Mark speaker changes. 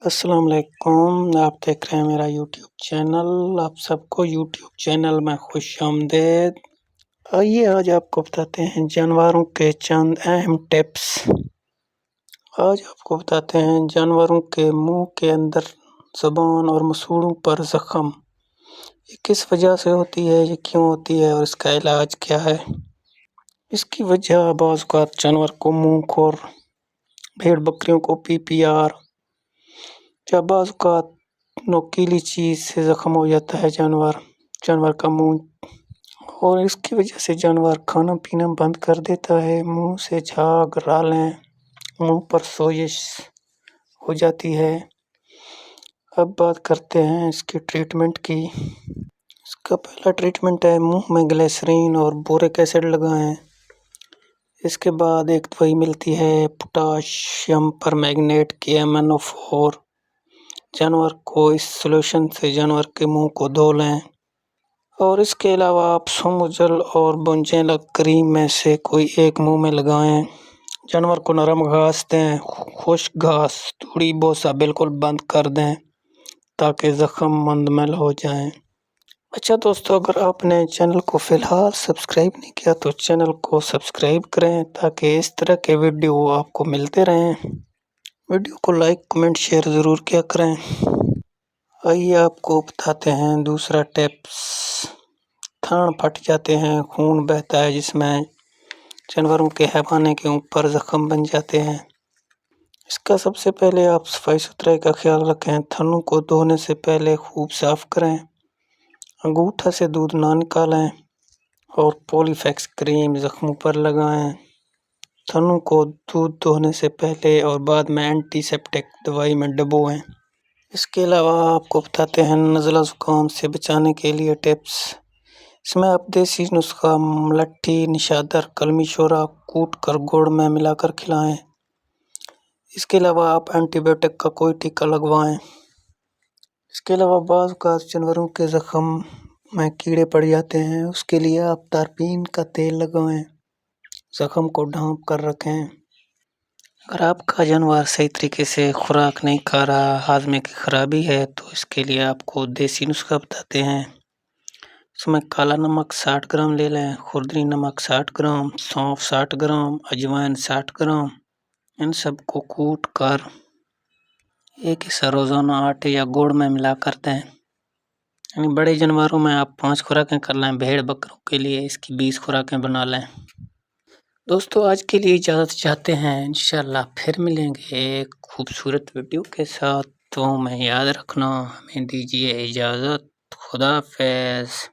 Speaker 1: अस्सलाम वालेकुम। आप देख रहे हैं मेरा यूट्यूब चैनल। आप सबको यूट्यूब चैनल में खुशामदीद। आइए आज आपको बताते हैं जानवरों के चंद अहम टिप्स। आज आपको बताते हैं जानवरों के मुंह के अंदर ज़ुबान और मसूड़ों पर ज़ख्म, ये किस वजह से होती है, ये क्यों होती है और इसका इलाज क्या है। इसकी वजह बाज़ औक़ात जानवर को मुंह खुर, भेड़ बकरियों को PPR या बाज़ औक़ात नोकीली चीज़ से ज़ख्म हो जाता है जानवर का मुंह, और इसकी वजह से जानवर खाना पीना बंद कर देता है। मुंह से झाग, रालें, मुंह पर सोजिश हो जाती है। अब बात करते हैं इसके ट्रीटमेंट की। इसका पहला ट्रीटमेंट है मुंह में ग्लिसरीन और बोरिक एसिड लगाएं। इसके बाद एक दवाई मिलती है पोटाशियम परमैंगनेट KMnO4। जानवर को इस सॉल्यूशन से जानवर के मुंह को धो लें। और इसके अलावा आप सोमोजल और बोंजेला क्रीम में से कोई एक मुंह में लगाएं। जानवर को नरम घास दें, खुश्क घास, तूड़ी बोसा बिल्कुल बंद कर दें ताकि ज़ख्म मुंदमल हो जाएं। अच्छा दोस्तों, अगर आपने चैनल को फ़िलहाल सब्सक्राइब नहीं किया तो चैनल को सब्सक्राइब करें ताकि इस तरह के वीडियो आपको मिलते रहें। वीडियो को लाइक, कमेंट, शेयर ज़रूर किया करें। आइए आपको बताते हैं दूसरा टिप्स। थान फट जाते हैं, खून बहता है जिसमें जानवरों के हैवाने के ऊपर ज़ख्म बन जाते हैं। इसका सबसे पहले आप सफाई सुथराई का ख्याल रखें। थनों को धोने से पहले खूब साफ करें, अंगूठा से दूध ना निकालें और पॉलीफेक्स क्रीम ज़ख्मों पर लगाएं। थनों को दूध धोने से पहले और बाद में एंटीसेप्टिक दवाई में डुबोएं। इसके अलावा आपको बताते हैं नज़ला ज़ुकाम से बचाने के लिए टिप्स। इसमें आप देसी नुस्खा मलट्ठी, निशादर, कलमी शोरा कूट कर गुड़ में मिलाकर खिलाएं। इसके अलावा आप एंटीबायोटिक का कोई टीका लगवाएं। इसके अलावा बाज़ औक़ात जानवरों के ज़ख्म में कीड़े पड़ जाते हैं, उसके लिए आप तारपीन का तेल लगाएं, ज़ख्म को ढाँप कर रखें। अगर आपका जानवर सही तरीके से खुराक नहीं खा रहा, हाजमे की खराबी है, तो इसके लिए आपको देसी नुस्खा बताते हैं। इसमें काला नमक 60 ग्राम ले लें, खुरदरी नमक 60 ग्राम, सौंफ 60 ग्राम, अजवाइन 60 ग्राम। इन सबको कूट कर एक हिस्सा रोज़ाना आटे या गुड़ में मिला कर दें। यानी बड़े जानवरों में आप 5 खुराकें कर लें, भेड़ बकरों के लिए इसकी 20 खुराकें बना लें। दोस्तों आज के लिए इजाज़त चाहते हैं, इंशाल्लाह फिर मिलेंगे एक खूबसूरत वीडियो के साथ। तो हमें याद रखना, हमें दीजिए इजाज़त। खुदा हाफ़िज़।